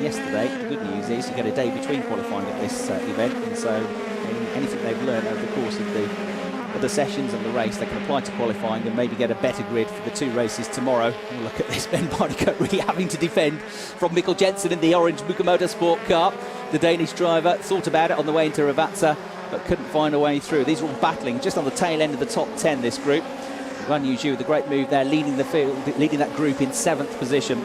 yesterday. The good news is you get a day between qualifying at this event, and so anything they've learned over the course of the sessions and the race, they can apply to qualifying and maybe get a better grid for the two races tomorrow. We'll look at this Ben Barnicoat really having to defend from Mikkel Jensen in the orange Bukamoto Sport car. The Danish driver thought about it on the way into Ravazza, but couldn't find a way through. These are all battling just on the tail end of the top 10, this group. Guan Yuju with a great move there, leading the field, leading that group in 7th position.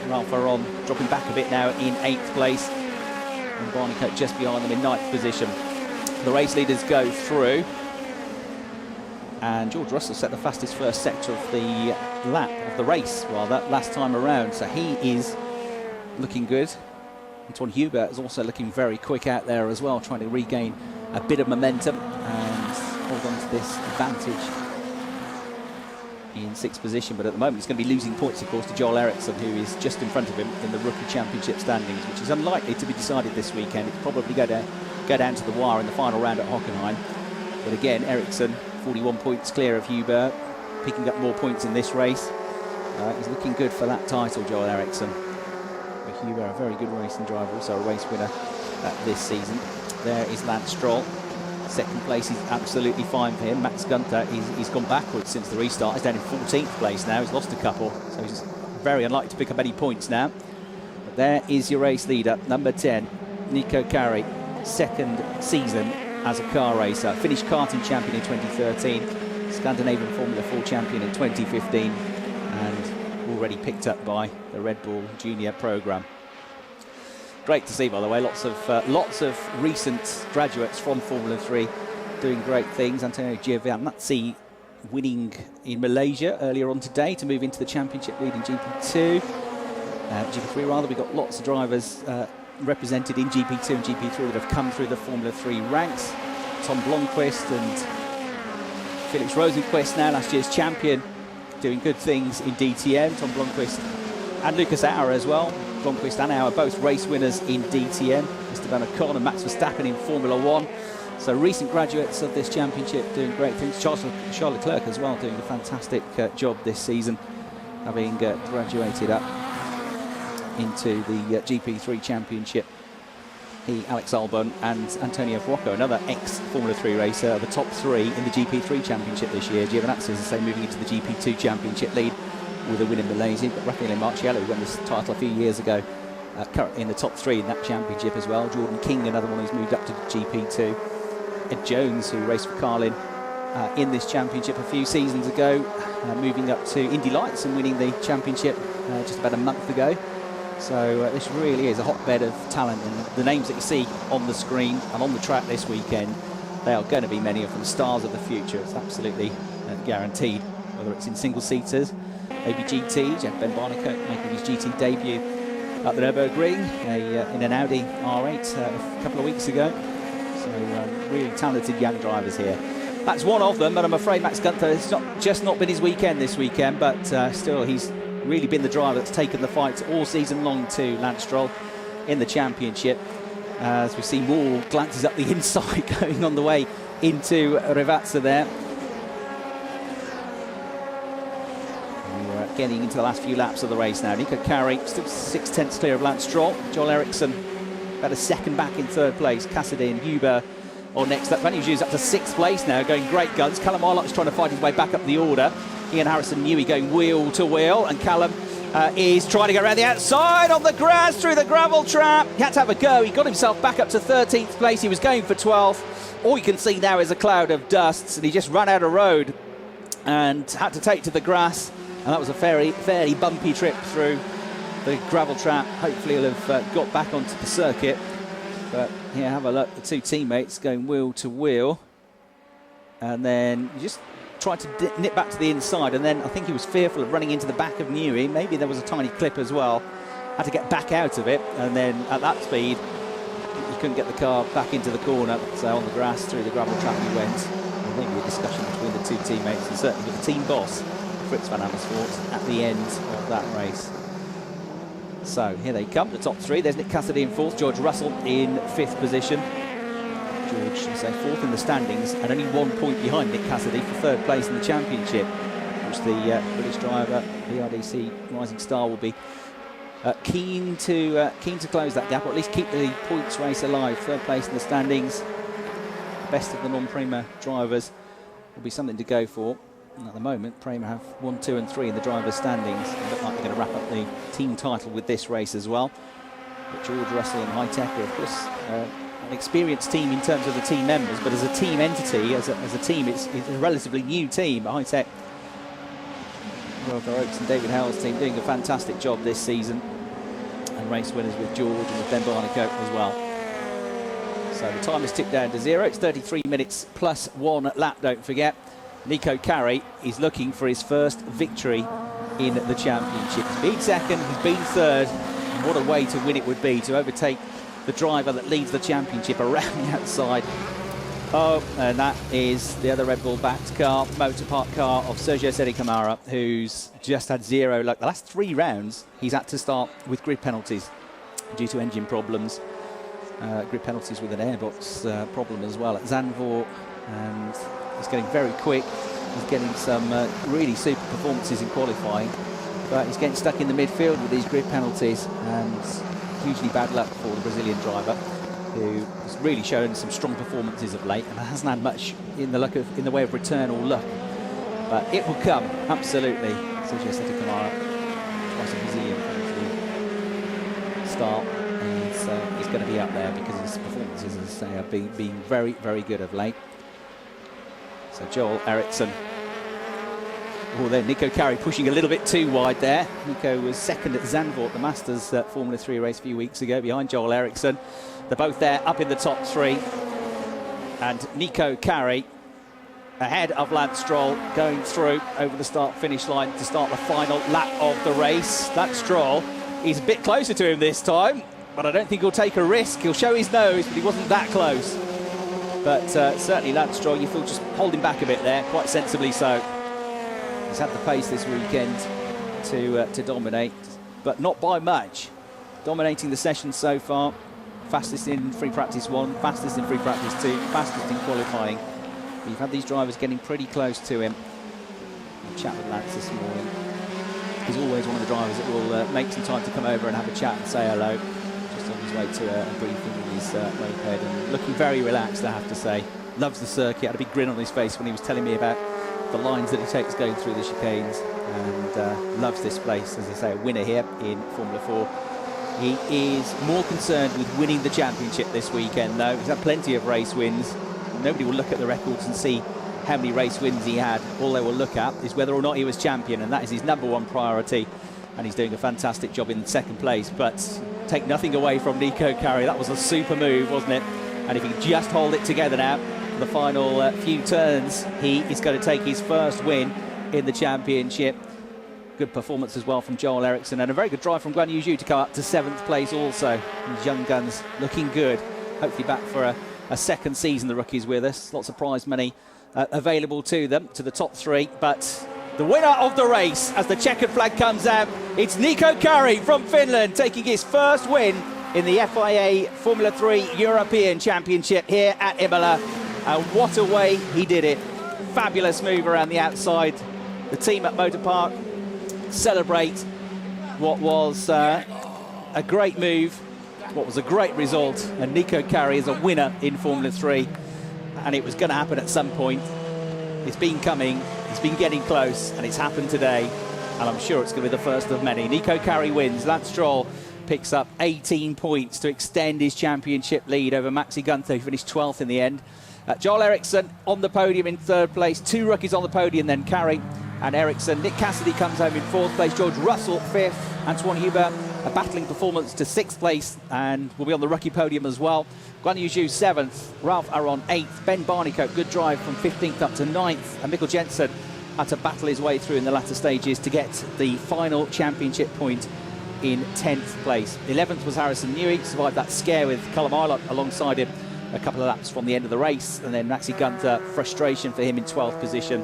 Ralph Aron dropping back a bit now in 8th place. And Barnicoat just behind them in 9th position. The race leaders go through. And George Russell set the fastest first sector of the lap, of the race rather, last time around. So he is looking good. Anton Hubert is also looking very quick out there as well, trying to regain a bit of momentum and hold on to this advantage in 6th position. But at the moment he's going to be losing points, of course, to Joel Eriksson, who is just in front of him in the Rookie Championship standings, which is unlikely to be decided this weekend. It's probably going to go down to the wire in the final round at Hockenheim. But again, Eriksson 41 points clear of Hubert, picking up more points in this race. He's looking good for that title, Joel Eriksson. But Hubert, a very good racing driver, also a race winner this season. There is Lance Stroll. 2nd place is absolutely fine for him. Max Gunther, he's gone backwards since the restart. He's down in 14th place now. He's lost a couple, so he's very unlikely to pick up any points now. But there is your race leader, number 10, Nico Kari, 2nd season as a car racer. Finnish karting champion in 2013, Scandinavian Formula 4 champion in 2015, and already picked up by the Red Bull Junior program. Great to see, by the way, lots of recent graduates from Formula 3 doing great things. Antonio Giovinazzi winning in Malaysia earlier on today to move into the championship, leading GP2. GP3 rather, we've got lots of drivers represented in GP2 and GP3 that have come through the Formula 3 ranks. Tom Blomqvist and Felix Rosenqvist, now last year's champion, doing good things in DTM. Tom Blomqvist and Lucas Auer as well. Blomqvist and Auer both race winners in DTM. Esteban Ocon and Max Verstappen in Formula 1. So recent graduates of this championship doing great things. Charles Leclerc as well, doing a fantastic job this season, having graduated up into the GP3 championship. He, Alex Albon and Antonio Fuoco, another ex-Formula 3 racer, are the top 3 in the GP3 championship this year. Giovinazzi, as I say, moving into the GP2 championship lead with a win in Malaysia. But Raffaele Marciello, who won this title a few years ago, currently in the top 3 in that championship as well. Jordan King, another one who's moved up to GP2. Ed Jones, who raced for Carlin in this championship a few seasons ago, moving up to Indy Lights and winning the championship just about a month ago. So this really is a hotbed of talent, and the names that you see on the screen and on the track this weekend, they are going to be many of them stars of the future. It's absolutely guaranteed, whether it's in single-seaters, maybe GT. Ben Barnicoat making his GT debut at the Nürburgring in an Audi R8 a couple of weeks ago. So really talented young drivers here. That's one of them, but I'm afraid Max Gunther, it's not been his weekend this weekend, but still he's really been the driver that's taken the fight all season long to Lance Stroll in the championship. As we see more glances up the inside going on the way into Ravazza there. We're getting into the last few laps of the race now. Nico Kari still 6/10 clear of Lance Stroll. Joel Eriksson about a second back in 3rd place. Cassidy and Hubert are next up. Van Uju's up to 6th place now, going great guns. Callum Arlott's trying to fight his way back up the order. Ian Harrison Newey going wheel to wheel, and Callum is trying to go around the outside on the grass through the gravel trap. He had to have a go. He got himself back up to 13th place. He was going for 12th. All you can see now is a cloud of dust, and he just ran out of road and had to take to the grass. And that was a fairly bumpy trip through the gravel trap. Hopefully he'll have got back onto the circuit. But here, have a look. The two teammates going wheel to wheel. And then you just tried to nip back to the inside, and then I think he was fearful of running into the back of Newey. Maybe there was a tiny clip as well. Had to get back out of it, and then at that speed he couldn't get the car back into the corner, so on the grass through the gravel trap he went. Maybe a discussion between the two teammates, and certainly with the team boss Fritz van Amersfoort at the end of that race. So here they come, the top three. There's Nick Cassidy in fourth, George Russell in fifth position. George, say, fourth in the standings and only 1 point behind Nick Cassidy for third place in the championship, which the British driver, BRDC Rising Star, will be keen to close that gap, or at least keep the points race alive. Third place in the standings, the best of the non-Prema drivers will be something to go for. And at the moment, Prema have 1, 2 and 3 in the drivers' standings. It looks like they're going to wrap up the team title with this race as well. But George Russell and Hi-Tech are, of course, an experienced team in terms of the team members, but as a team entity, as a team, it's a relatively new team. Hi-Tech, Wilco Oakes and David Howell's team doing a fantastic job this season, and race winners with George and with Ben Barnicoat as well. So the time is ticked down to 0. It's 33 minutes plus 1 lap, don't forget. Nico Carey is looking for his first victory in the championship. He's been second, he's been third. And what a way to win it would be, to overtake the driver that leads the championship around the outside. Oh, and that is the other Red Bull backed car, motor park car of Sergio Seri Camara, who's just had 0 luck. The last 3 rounds, he's had to start with grid penalties due to engine problems. Grid penalties with an airbox problem as well at Zandvoort, and he's getting very quick. He's getting some really super performances in qualifying, but he's getting stuck in the midfield with these grid penalties, and hugely bad luck for the Brazilian driver, who has really shown some strong performances of late and hasn't had much in the way of return or luck. But it will come, absolutely. Sergio Seri Camara, twice a Brazilian start, and he's going to be up there because his performances, as I say, have been very, very good of late. So Joel Eriksson. Oh, then Nico Carey pushing a little bit too wide there. Nico was second at Zandvoort, the Masters Formula 3 race a few weeks ago, behind Joel Eriksson. They're both there, up in the top 3. And Nico Carey ahead of Lance Stroll, going through over the start-finish line to start the final lap of the race. Lance Stroll is a bit closer to him this time, but I don't think he'll take a risk. He'll show his nose, but he wasn't that close. But certainly Lance Stroll, you feel, just holding back a bit there, quite sensibly so. He's had the pace this weekend to dominate, but not by much. Dominating the session so far. Fastest in free practice 1, fastest in free practice 2, fastest in qualifying. You've had these drivers getting pretty close to him. I'll chat with Lance this morning. He's always one of the drivers that will make some time to come over and have a chat and say hello. Just on his way to a briefing with his moped, and looking very relaxed, I have to say. Loves the circuit, had a big grin on his face when he was telling me about the lines that he takes going through the chicanes, and loves this place. As I say, a winner here in Formula 4. He is more concerned with winning the championship this weekend, though. He's had plenty of race wins. Nobody will look at the records and see how many race wins he had. All they will look at is whether or not he was champion, and that is his #1 priority. And he's doing a fantastic job in second place. But take nothing away from Nico Carey. That was a super move, wasn't it? And if he can just hold it together now, the final few turns, he is going to take his first win in the championship. Good performance as well from Joel Eriksson, and a very good drive from Guan Yu Zhu to come up to 7th place also. These young guns looking good. Hopefully back for a second season, the rookies with us. Lots of prize money available to them, to the top 3. But the winner of the race, as the checkered flag comes out, it's Nico Carey from Finland, taking his first win in the FIA Formula 3 European Championship here at Imola. And what a way he did it. Fabulous move around the outside. The team at Motor Park celebrate what was a great move, what was a great result, and Nico Carey is a winner in Formula 3, and it was going to happen at some point. It's been coming, it's been getting close, and it's happened today, and I'm sure it's going to be the first of many. Nico Carey wins. Lance Stroll picks up 18 points to extend his championship lead over Maxi Gunther, who finished 12th in the end. Joel Eriksson on the podium in 3rd place, 2 rookies on the podium, then Carey and Eriksson. Nick Cassidy comes home in 4th place, George Russell 5th, Antoine Hubert a battling performance to 6th place and will be on the rookie podium as well. Guan Yu Zhu 7th, Ralph Aron 8th, Ben Barnicoat, good drive from 15th up to 9th, and Mikkel Jensen had to battle his way through in the latter stages to get the final championship point in 10th place. 11th was Harrison Newey, survived that scare with Callum Ilott alongside him a couple of laps from the end of the race, and then Maxi Gunther, frustration for him in 12th position.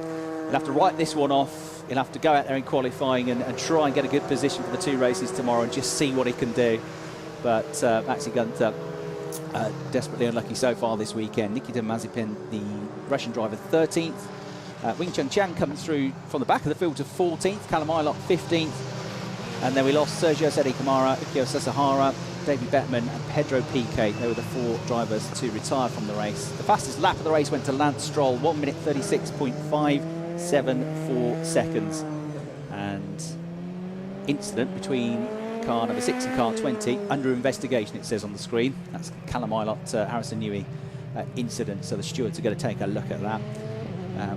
He'll have to write this one off. He'll have to go out there in qualifying and try and get a good position for the 2 races tomorrow and just see what he can do. But Maxi Gunter, desperately unlucky so far this weekend. Nikita Mazepin, the Russian driver, 13th. Wing Chun Chang comes through from the back of the field to 14th. Callum Ilott, 15th. And then we lost Sergio Seti Kamara, Ukyo Sasahara, David Bettman and Pedro Piquet. They were the 4 drivers to retire from the race. The fastest lap of the race went to Lance Stroll, 1 minute 36.574 seconds. And incident between car number 6 and car 20 under investigation, it says on the screen. That's Callum Ilott, Harrison Newey incident. So the stewards are going to take a look at that.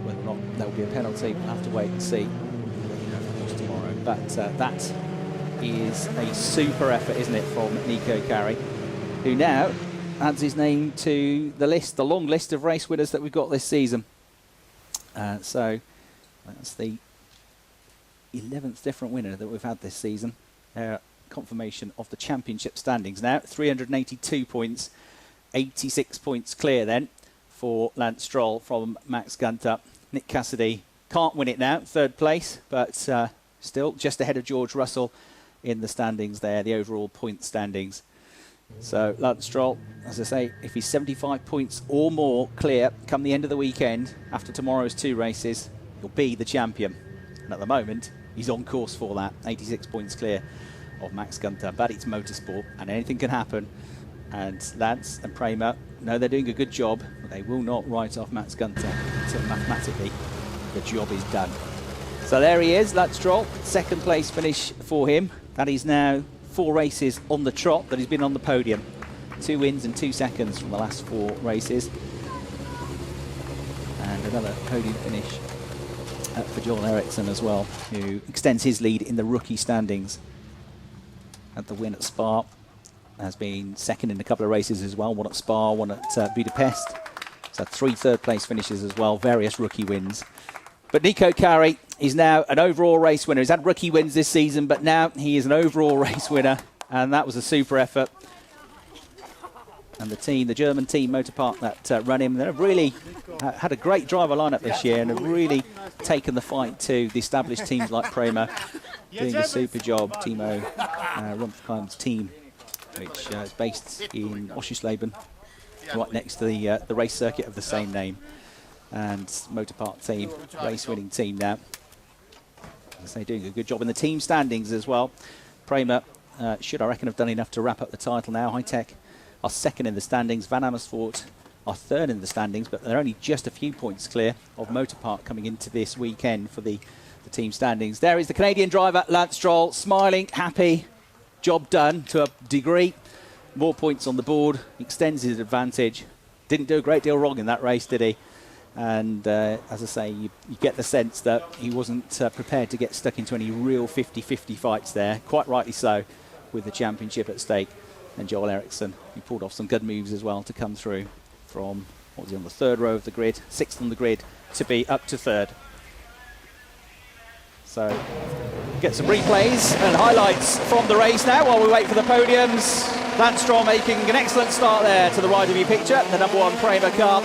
Whether or not there will be a penalty, we'll have to wait and see tomorrow. But that is a super effort, isn't it, from Nico Carey, who now adds his name to the list, the long list of race winners that we've got this season. So that's the 11th different winner that we've had this season. Confirmation of the championship standings now. 382 points, 86 points clear then for Lance Stroll from Max Gunter. Nick Cassidy can't win it now, 3rd place, but still just ahead of George Russell in the standings there, the overall point standings. So Lance Stroll, as I say, if he's 75 points or more clear come the end of the weekend, after tomorrow's 2 races, he'll be the champion. And at the moment, he's on course for that, 86 points clear of Max Gunter. But it's motorsport and anything can happen. And Lance and Prema know they're doing a good job, but they will not write off Max Gunter until mathematically the job is done. So there he is, Lance Stroll, 2nd place finish for him. That is now 4 races on the trot that he's been on the podium. 2 wins and 2 seconds from the last 4 races. And another podium finish for Joel Eriksson as well, who extends his lead in the rookie standings. Had the win at Spa, has been 2nd in a couple of races as well, one at Spa, one at Budapest. So 3 3rd place finishes as well, various rookie wins. But Nico Carey is now an overall race winner. He's had rookie wins this season, but now he is an overall race winner, and that was a super effort. And the team, the German team, Motorpark, that run him, they've really had a great driver lineup this year and have really taken the fight to the established teams like Prema, doing a super job. Timo Rumpfheim's team, which is based in Oschersleben, right next to the race circuit of the same name. And Motorpark team, race-winning team now. As they're doing a good job in the team standings as well. Prema should, I reckon, have done enough to wrap up the title now. High Tech are 2nd in the standings. Van Amersfoort are 3rd in the standings, but they're only just a few points clear of Motorpark coming into this weekend for the team standings. There is the Canadian driver, Lance Stroll, smiling, happy, job done to a degree. More points on the board, extends his advantage. Didn't do a great deal wrong in that race, did he? And as I say, you get the sense that he wasn't prepared to get stuck into any real 50-50 fights there, quite rightly so, with the championship at stake. And Joel Eriksson, he pulled off some good moves as well to come through from, what was he, on the 3rd row of the grid, 6th on the grid, to be up to 3rd. So, get some replays and highlights from the race now while we wait for the podiums. Lance Stroll making an excellent start there to the right of your picture, the number 1 Prema car.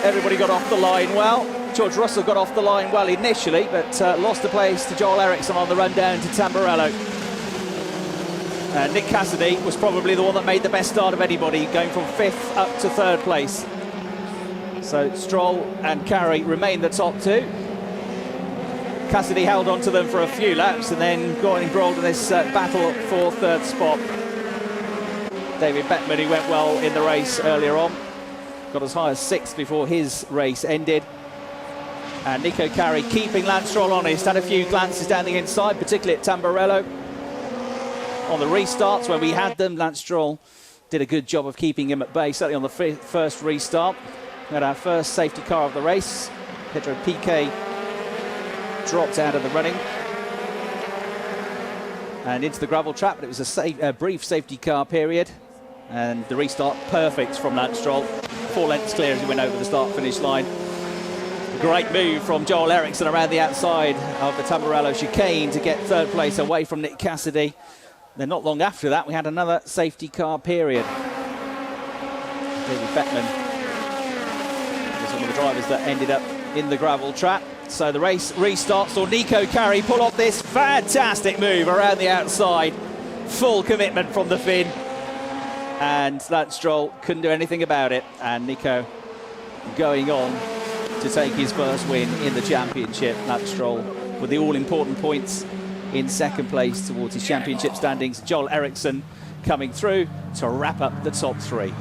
Everybody got off the line well. George Russell got off the line well initially, but lost the place to Joel Eriksson on the run down to Tamburello. Nick Cassidy was probably the one that made the best start of anybody, going from 5th up to 3rd place. So Stroll and Carey remain the top 2. Cassidy held on to them for a few laps and then got embroiled in this battle for 3rd spot. David Bettman, who went well in the race earlier on, got as high as 6th before his race ended. And Nico Carey keeping Lance Stroll honest, had a few glances down the inside, particularly at Tamburello. On the restarts, when we had them, Lance Stroll did a good job of keeping him at bay, certainly on the first restart. We had our first safety car of the race. Pedro Piquet dropped out of the running and into the gravel trap, but it was a brief safety car period. And the restart perfect from Lance Stroll. 4 lengths clear as he went over the start-finish line. A great move from Joel Eriksson around the outside of the Tamburello chicane to get 3rd place away from Nick Cassidy. Then not long after that, we had another safety car period. David Bettman was one of the drivers that ended up in the gravel trap. So the race restarts. Saw Nico Carey pull off this fantastic move around the outside. Full commitment from the Finn. And Lance Stroll couldn't do anything about it. And Nico going on to take his first win in the championship. Lance Stroll with the all-important points in second place towards his championship standings. Joel Eriksson coming through to wrap up the top three.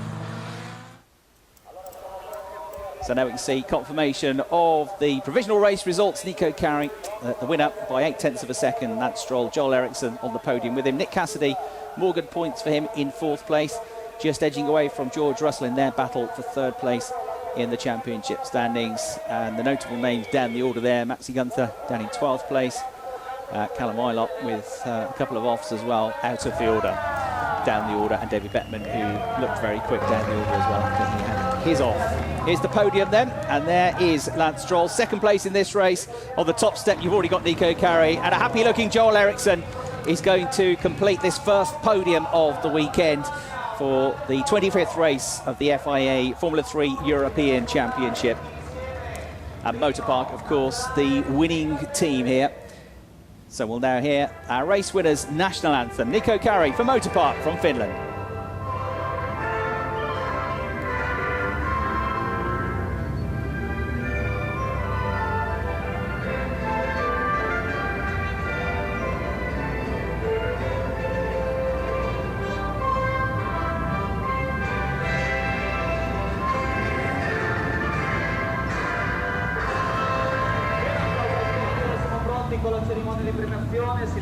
So now we can see confirmation of the provisional race results. Nico Carey, the winner by 0.8 of a second. Lance Stroll, Joel Eriksson on the podium with him. Nick Cassidy, more good points for him in fourth place, just edging away from George Russell in their battle for third place in the championship standings. And the notable names down the order there: Maxi Gunther down in 12th place, Callum Ilott with a couple of offs as well out of the order, down the order, and David Bettman, who looked very quick down the order as well because he had his off. Here's the podium then, and there is Lance Stroll, second place in this race. On the top step you've already got Nico Carey, and a happy looking Joel Eriksson is going to complete this first podium of the weekend for the 25th race of the FIA Formula 3 European Championship. And Motorpark, of course, the winning team here. So we'll now hear our race winner's national anthem. Nico Carey for Motorpark from Finland.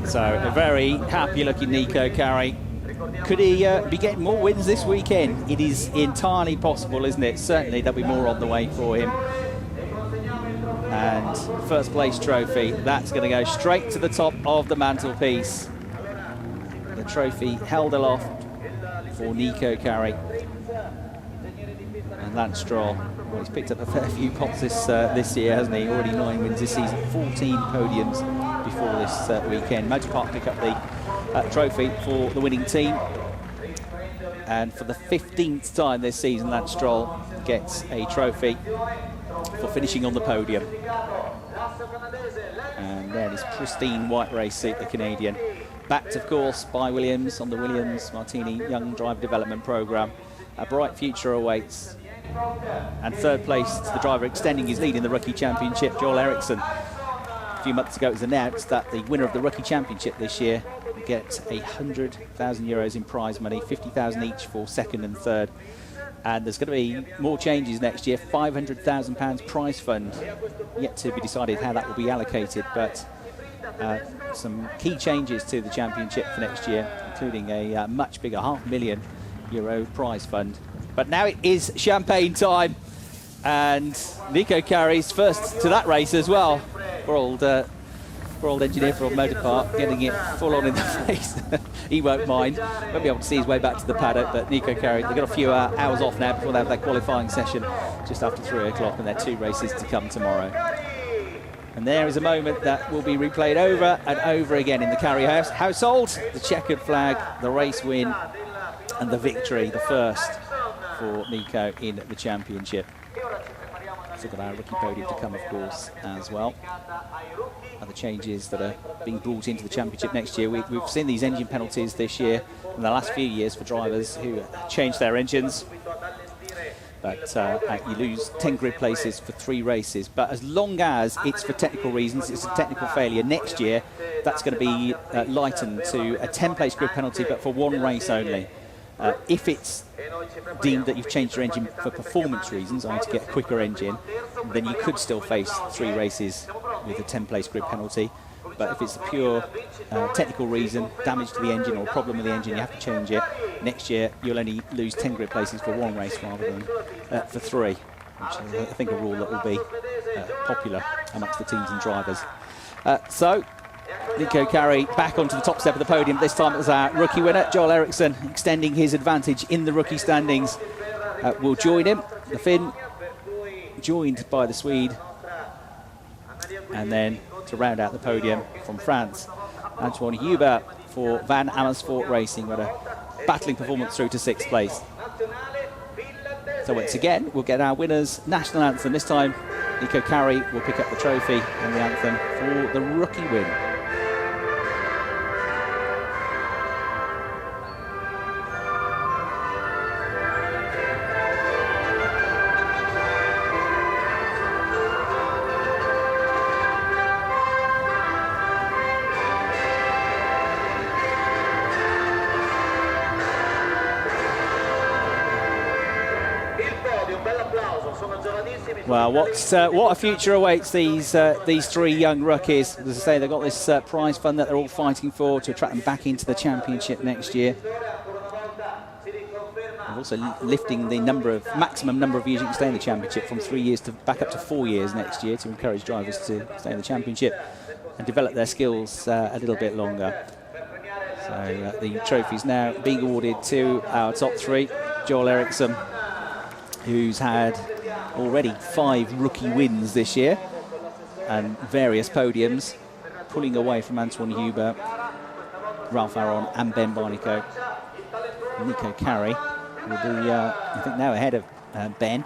So a very happy looking Nico Carey. Could he be getting more wins this weekend? It is entirely possible, isn't it? Certainly there'll be more on the way for him. And first place trophy, that's going to go straight to the top of the mantelpiece. The trophy held aloft for Nico Carey. And Lance Stroll, well, he's picked up a fair few pots this year, hasn't he? Already 9 wins this season, 14 podiums before this weekend. Motorpark pick up the trophy for the winning team. And for the 15th time this season, Lance Stroll gets a trophy for finishing on the podium. And there his pristine white race suit, the Canadian. Backed, of course, by Williams on the Williams Martini Young Driver Development Programme. A bright future awaits. And third place to the driver extending his lead in the Rookie Championship, Joel Eriksson. A few months ago it was announced that the winner of the Rookie Championship this year will get €100,000 in prize money, 50,000 each for second and third. And there's going to be more changes next year, £500,000 prize fund. Yet to be decided how that will be allocated, but some key changes to the championship for next year, including a much bigger €500,000 prize fund. But now it is champagne time, and Nico Carey's first to that race as well. Poor old engineer from Motorpark getting it full on in the face. He won't mind. Won't be able to see his way back to the paddock, but Nico Carey, they've got a few hours off now before they have their qualifying session just after 3 o'clock, and there are 2 races to come tomorrow. And there is a moment that will be replayed over and over again in the Carey household. The checkered flag, the race win, and the victory, the first for Nico in the championship. Still got our rookie podium to come, of course, as well. Other changes that are being brought into the championship next year. We've seen these engine penalties this year in the last few years for drivers who changed their engines. But you lose 10 grid places for 3 races. But as long as it's for technical reasons, it's a technical failure, next year that's going to be lightened to a 10-place grid penalty, but for 1 race only. If it's deemed that you've changed your engine for performance reasons, i.e. to get a quicker engine, then you could still face 3 races with a 10-place grid penalty. But if it's a pure technical reason, damage to the engine or a problem with the engine, you have to change it. Next year, you'll only lose 10 grid places for 1 race rather than for 3, which is, I think, a rule that will be popular amongst the teams and drivers. So Nico Carey back onto the top step of the podium. This time it was our rookie winner, Joel Eriksson, extending his advantage in the rookie standings. Will join him. The Finn joined by the Swede. And then to round out the podium from France, Antoine Hubert for Van Amersfoort Racing, with a battling performance through to 6th place. So once again, we'll get our winners' national anthem. This time Nico Carey will pick up the trophy and the anthem for the rookie win. Well, what a future awaits these three young rookies. As I say, they've got this prize fund that they're all fighting for to attract them back into the championship next year. They're also lifting the maximum number of years you can stay in the championship from 3 years to back up to 4 years next year to encourage drivers to stay in the championship and develop their skills a little bit longer. So the trophy's now being awarded to our top three. Joel Eriksson, who's had already 5 rookie wins this year and various podiums, pulling away from Antoine Huber, Ralph Aron and Ben Barnico. Nico Carey will be, I think, now ahead of Ben.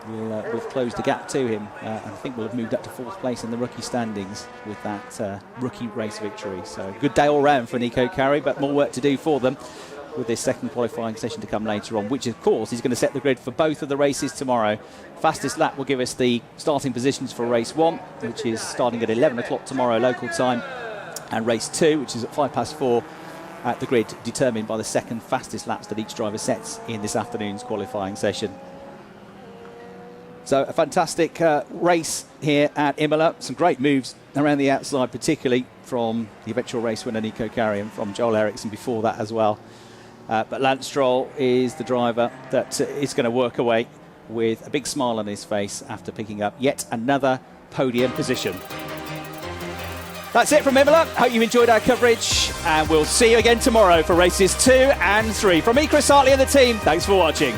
We'll close the gap to him. I think we'll have moved up to 4th place in the rookie standings with that rookie race victory. So good day all round for Nico Carey, but more work to do for them with this second qualifying session to come later on, which of course is going to set the grid for both of the races tomorrow. Fastest lap will give us the starting positions for race 1, which is starting at 11 o'clock tomorrow local time, and race 2, which is at 4:05 at the grid, determined by the second fastest laps that each driver sets in this afternoon's qualifying session. So a fantastic race here at Imola. Some great moves around the outside, particularly from the eventual race winner Nico Carey and from Joel Eriksson before that as well. But Lance Stroll is the driver that is going to work away with a big smile on his face after picking up yet another podium position. That's it from Imola. Hope you enjoyed our coverage, and we'll see you again tomorrow for races 2 and 3. From me, Chris Hartley, and the team, thanks for watching.